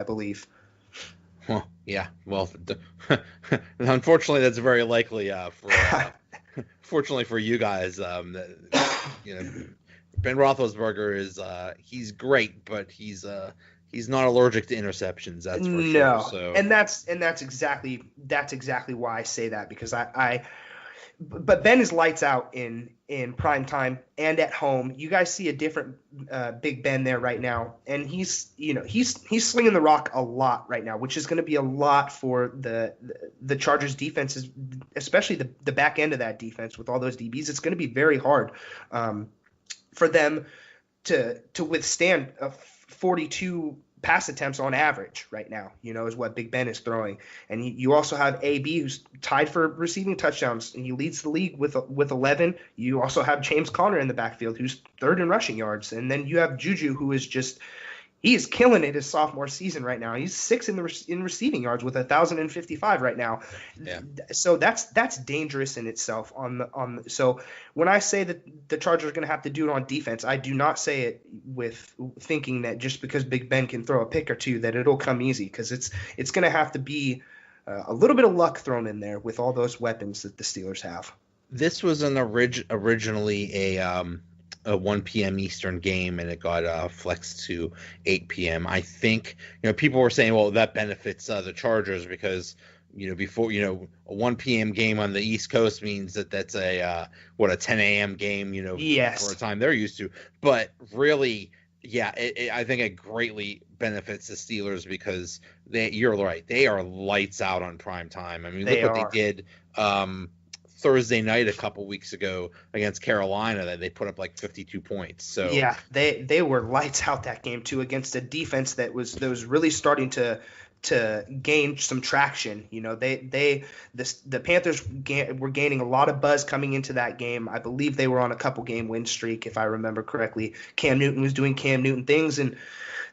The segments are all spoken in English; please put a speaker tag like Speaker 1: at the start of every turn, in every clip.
Speaker 1: I believe.
Speaker 2: Well, yeah. Well, unfortunately, that's very likely fortunately for you guys. You know, Ben Roethlisberger is he's great, but he's not allergic to interceptions. That's for sure.
Speaker 1: No,
Speaker 2: So
Speaker 1: and that's exactly why I say that, because but Ben is lights out in prime time and at home. You guys see a different Big Ben there right now, and he's slinging the rock a lot right now, which is going to be a lot for the Chargers defenses, especially the back end of that defense with all those DBs. It's going to be very hard for them to withstand a 42 pass attempts on average right now, is what Big Ben is throwing. And you also have AB, who's tied for receiving touchdowns, and he leads the league with 11. You also have James Conner in the backfield, who's third in rushing yards. And then you have Juju, who is just he is killing it his sophomore season right now. He's sixth in receiving yards with 1,055 right now.
Speaker 2: yeah,
Speaker 1: So that's dangerous in itself. So when I say that the Chargers are going to have to do it on defense, I do not say it with thinking that just because Big Ben can throw a pick or two that it'll come easy, because it's going to have to be a little bit of luck thrown in there with all those weapons that the Steelers have.
Speaker 2: this was originally a 1 p.m. Eastern game, and it got flexed to 8 p.m. I think people were saying, well, that benefits the Chargers because before a 1 p.m. game on the East Coast means that's a 10 a.m. game for a
Speaker 1: Yes,
Speaker 2: time they're used to. But really, yeah, I think it greatly benefits the Steelers because you're right, they are lights out on prime time. I mean, look
Speaker 1: they
Speaker 2: what they
Speaker 1: are.
Speaker 2: did. Thursday night a couple weeks ago against Carolina that they put up like 52 points. So
Speaker 1: Yeah, they were lights out that game too, against a defense that was really starting to gain some traction. The Panthers were gaining a lot of buzz coming into that game. I believe they were on a couple game win streak, if I remember correctly. Cam Newton was doing Cam Newton things, and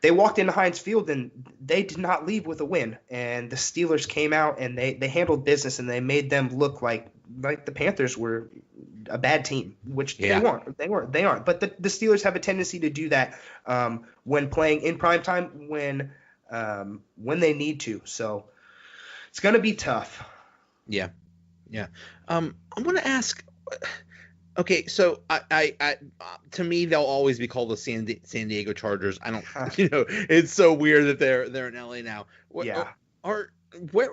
Speaker 1: they walked into Heinz Field and they did not leave with a win. And the Steelers came out and they handled business, and they made them look like the Panthers were a bad team, which they
Speaker 2: yeah,
Speaker 1: weren't. They aren't. But the Steelers have a tendency to do that when playing in prime time, when they need to. So it's going to be tough.
Speaker 2: yeah, yeah. I want to ask. Okay, so to me they'll always be called the San Diego Chargers. I don't, it's so weird that they're in LA now. What
Speaker 1: Yeah.
Speaker 2: are where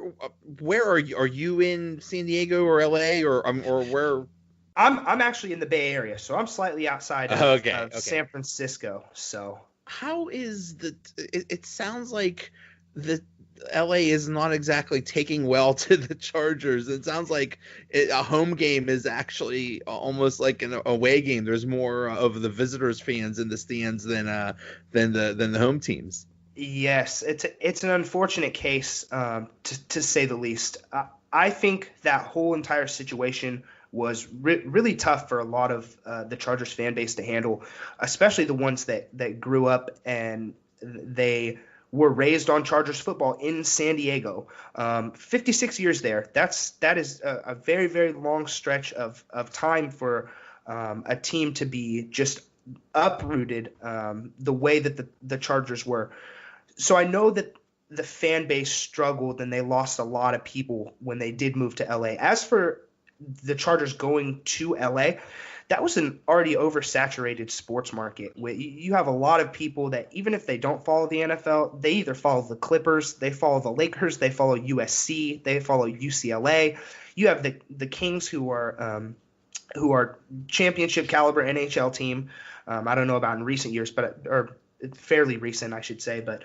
Speaker 2: where are you? Are you in San Diego or LA or where?
Speaker 1: I'm actually in the Bay Area, so I'm slightly outside
Speaker 2: Okay,
Speaker 1: of
Speaker 2: okay.
Speaker 1: San Francisco. So
Speaker 2: How is it sounds like the LA is not exactly taking well to the Chargers. It sounds like a home game is actually almost like an away game. There's more of the visitors fans in the stands than the home teams.
Speaker 1: yes, it's an unfortunate case, to say the least. I think that whole entire situation was really tough for a lot of the Chargers fan base to handle, especially the ones that grew up and they were raised on Chargers football in San Diego. 56 years there. That is a very very long stretch of time for a team to be just uprooted the way that the Chargers were. So I know that the fan base struggled and they lost a lot of people when they did move to LA. As for the Chargers going to LA, that was an already oversaturated sports market. You have a lot of people that, even if they don't follow the NFL, they either follow the Clippers, they follow the Lakers, they follow USC, they follow UCLA. You have the Kings, who are championship caliber NHL team. I don't know about in recent years, but or fairly recent, I should say. But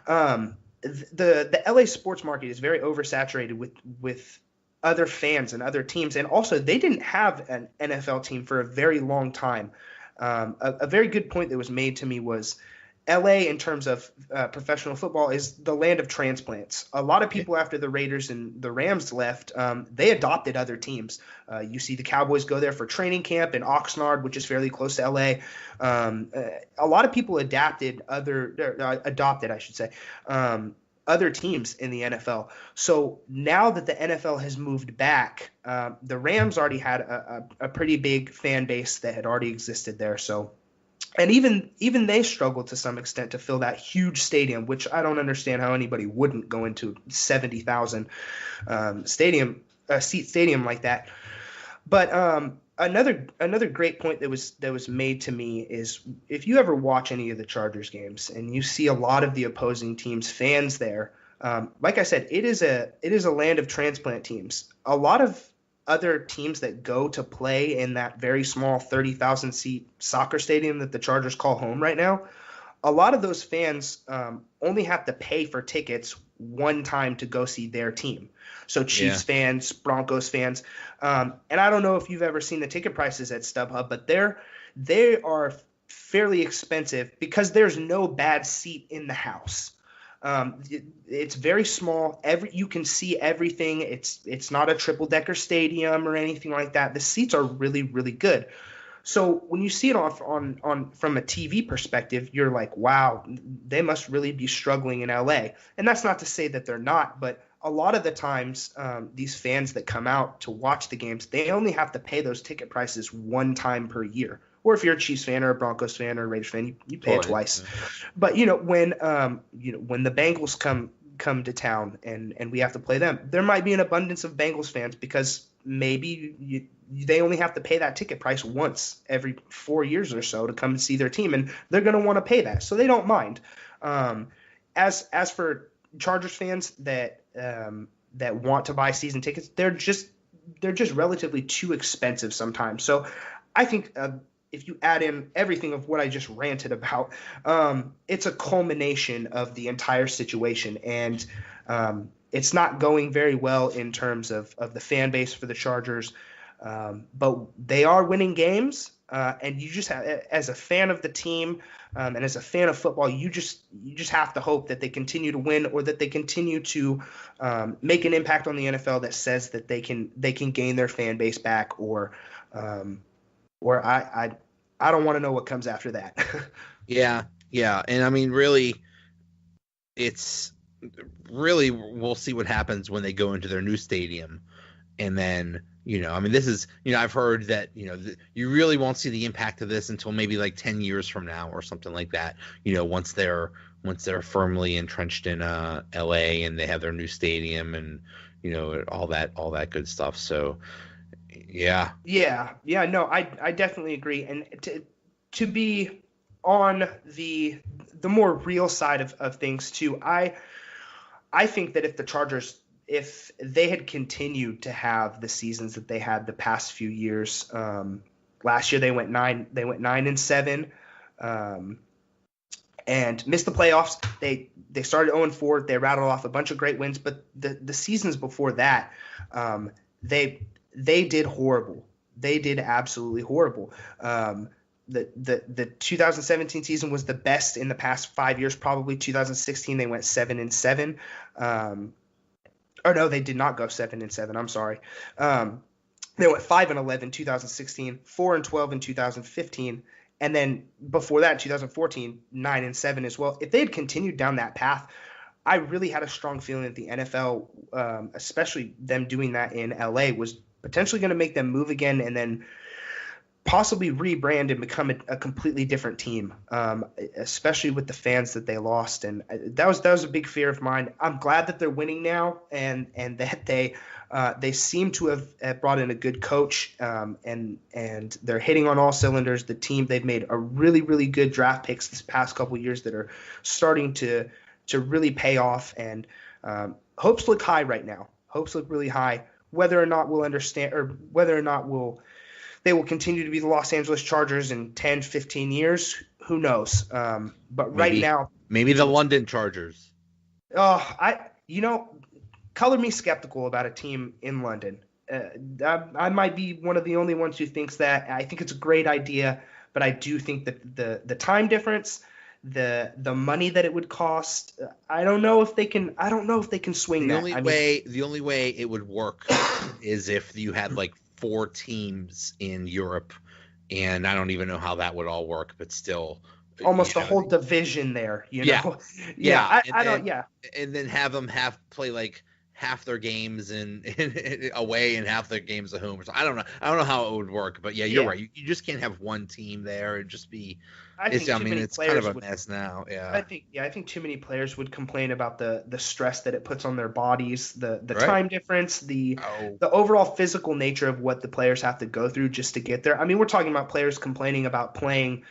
Speaker 1: the LA sports market is very oversaturated with other fans and other teams, and also they didn't have an NFL team for a very long time. A very good point that was made to me was LA, in terms of professional football, is the land of transplants. A lot of
Speaker 2: Yeah,
Speaker 1: people, after the Raiders and the Rams left, they adopted other teams. You see the Cowboys go there for training camp in Oxnard, which is fairly close to LA. A lot of people adopted, I should say, other teams in the NFL. So now that the NFL has moved back, the Rams already had a pretty big fan base that had already existed there. So And even they struggle to some extent to fill that huge stadium, which I don't understand how anybody wouldn't go into 70,000 stadium seat stadium like that. But another great point that was made to me is if you ever watch any of the Chargers games and you see a lot of the opposing teams fans there, like I said, it is a land of transplant teams. A lot of other teams that go to play in that very small 30,000 seat soccer stadium that the Chargers call home right now, a lot of those fans only have to pay for tickets one time to go see their team. So Chiefs fans, Broncos fans, and I don't know if you've ever seen the ticket prices at StubHub, but they are fairly expensive because there's no bad seat in the house. It's very small. You can see everything. It's not a triple decker stadium or anything like that. The seats are really, really good. So when you see it on from a TV perspective, you're like, wow, they must really be struggling in LA. And that's not to say that they're not, but a lot of the times, these fans that come out to watch the games, they only have to pay those ticket prices one time per year. Or if you're a Chiefs fan or a Broncos fan or a Raiders fan, you pay it twice. But when the Bengals come to town and we have to play them, there might be an abundance of Bengals fans because maybe they only have to pay that ticket price once every 4 years or so to come and see their team, and they're going to want to pay that, so they don't mind. As for Chargers fans that want to buy season tickets, they're just relatively too expensive sometimes. So I think if you add in everything of what I just ranted about, it's a culmination of the entire situation, and it's not going very well in terms of the fan base for the Chargers. But they are winning games, and you just have, as a fan of the team and as a fan of football, you just have to hope that they continue to win or that they continue to make an impact on the NFL that says that they can gain their fan base back, or I don't want to know what comes after that.
Speaker 2: Yeah, and I mean, really, we'll see what happens when they go into their new stadium, and then. I mean, this is, I've heard that, you really won't see the impact of this until maybe like 10 years from now or something like that. Once they're firmly entrenched in LA and they have their new stadium and, all that good stuff. So, yeah.
Speaker 1: Yeah. No, I definitely agree. And to be on the more real side of things too, I think that if the Chargers, if they had continued to have the seasons that they had the past few years, last year they went 9-7, and missed the playoffs. They started 0-4. They rattled off a bunch of great wins, but the seasons before that, they did horrible. They did absolutely horrible. The 2017 season was the best in the past 5 years, probably. 2016 they went 7-7. Or no, they did not go 7-7. I'm sorry. They went 5-11 2016, 4-12 in 2015, and then before that, 2014, 9-7 as well. If they had continued down that path, I really had a strong feeling that the NFL, especially them doing that in LA, was potentially going to make them move again and then possibly rebrand and become a completely different team, especially with the fans that they lost. And that was a big fear of mine. I'm glad that they're winning now, and that they seem to have brought in a good coach, and they're hitting on all cylinders. The team, they've made a really, really good draft picks this past couple of years that are starting to really pay off, and hopes look high right now. Hopes look really high. Whether or not we'll understand, or whether or not they will continue to be the Los Angeles Chargers in 10, 15 years, who knows? But right now,
Speaker 2: maybe the London Chargers.
Speaker 1: Color me skeptical about a team in London. I might be one of the only ones who thinks that. I think it's a great idea, but I do think that the time difference, the money that it would cost, I don't know if they can swing that.
Speaker 2: The only way it would work is if you had like 4 teams in Europe, and I don't even know how that would all work, but still
Speaker 1: almost a whole division there,
Speaker 2: Yeah.
Speaker 1: I don't.
Speaker 2: And then have them play like half their games in away and half their games at home. So I don't know how it would work, but yeah, you're right. You just can't have one team there. It'd just be. It's kind of a mess now. Yeah.
Speaker 1: I think too many players would complain about the stress that it puts on their bodies, the time difference, the overall physical nature of what the players have to go through just to get there. I mean, we're talking about players complaining about playing,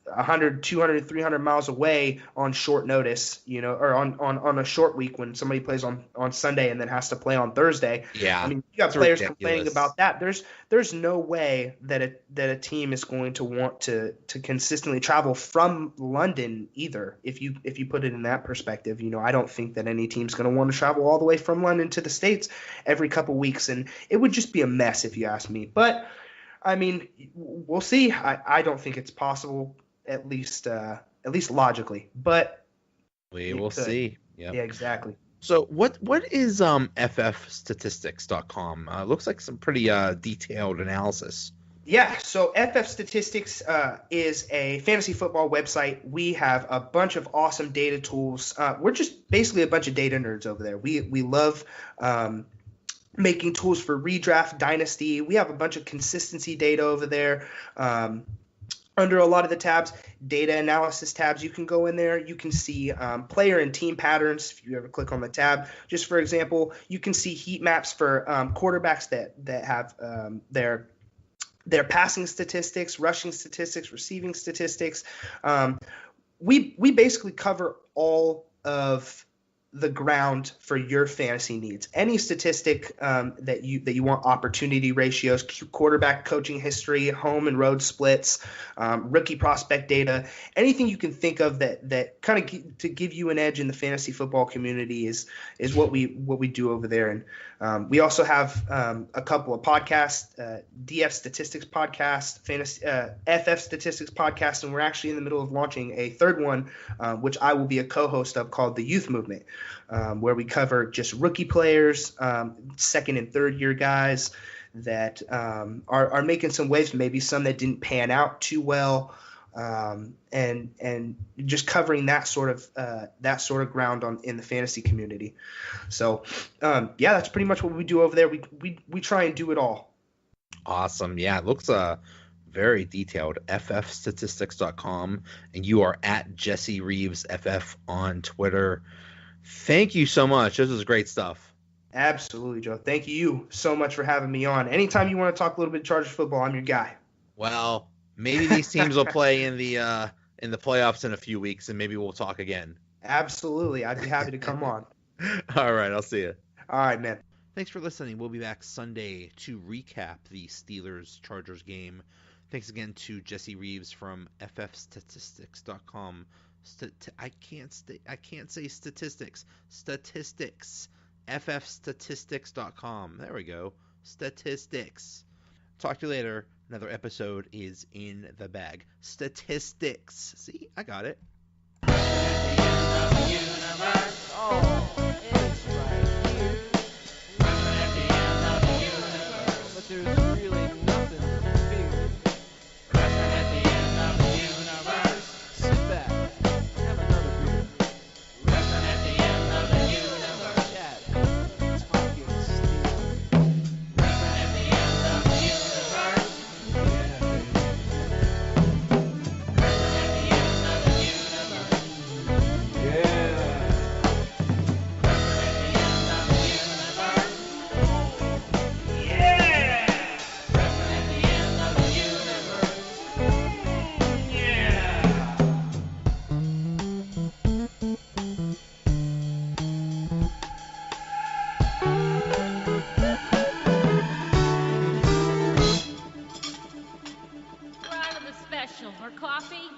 Speaker 1: 100, 200, 300 miles away on short notice, or on a short week when somebody plays on Sunday and then has to play on Thursday.
Speaker 2: Yeah.
Speaker 1: I mean, you got players complaining about that. There's no way that a team is going to want to consistently travel from London either. If you put it in that perspective, I don't think that any team's going to want to travel all the way from London to the States every couple weeks, and it would just be a mess if you ask me. But I mean, we'll see. I don't think it's possible. At least logically, but
Speaker 2: we will see. Yep.
Speaker 1: Yeah, exactly.
Speaker 2: So what is ffstatistics.com? Looks like some pretty detailed analysis.
Speaker 1: Yeah, so FF Statistics is a fantasy football website. We have a bunch of awesome data tools. We're just basically a bunch of data nerds over there. We love making tools for redraft, dynasty. We have a bunch of consistency data over there. Under a lot of the tabs, data analysis tabs, you can go in there. You can see player and team patterns if you ever click on the tab. Just for example, you can see heat maps for quarterbacks that have their passing statistics, rushing statistics, receiving statistics. We basically cover all of the ground for your fantasy needs. Any statistic that you want, opportunity ratios, quarterback coaching history, home and road splits, rookie prospect data, anything you can think of that kind of to give you an edge in the fantasy football community is what we do over there. And we also have a couple of podcasts, DF Statistics podcast, fantasy FF Statistics podcast, and we're actually in the middle of launching a third one, which I will be a co-host of, called The Youth Movement. Where we cover just rookie players, second and third year guys that are making some waves, maybe some that didn't pan out too well, and just covering that sort of ground in the fantasy community. So that's pretty much what we do over there. We try and do it all.
Speaker 2: Awesome. Yeah, it looks very detailed. ffstatistics.com, and you are at Jesse Reeves FF on Twitter. Thank you so much. This was great stuff.
Speaker 1: Absolutely, Joe. Thank you so much for having me on. Anytime you want to talk a little bit of Chargers football, I'm your guy.
Speaker 2: Well, maybe these teams will play in the playoffs in a few weeks, and maybe we'll talk again.
Speaker 1: Absolutely. I'd be happy to come on.
Speaker 2: All right. I'll see you.
Speaker 1: All right, man.
Speaker 2: Thanks for listening. We'll be back Sunday to recap the Steelers-Chargers game. Thanks again to Jesse Reeves from ffstatistics.com. I can't say statistics. Statistics. ffstatistics.com. There we go. Statistics. Talk to you later. Another episode is in the bag. Statistics. See, I got it. Oh, it's right here. But there's really nothing to fear. At the end of the universe. Sit back. Have another beer. At the end of the universe. Chat. Talking Steel. At the end of the universe.
Speaker 3: Special or coffee?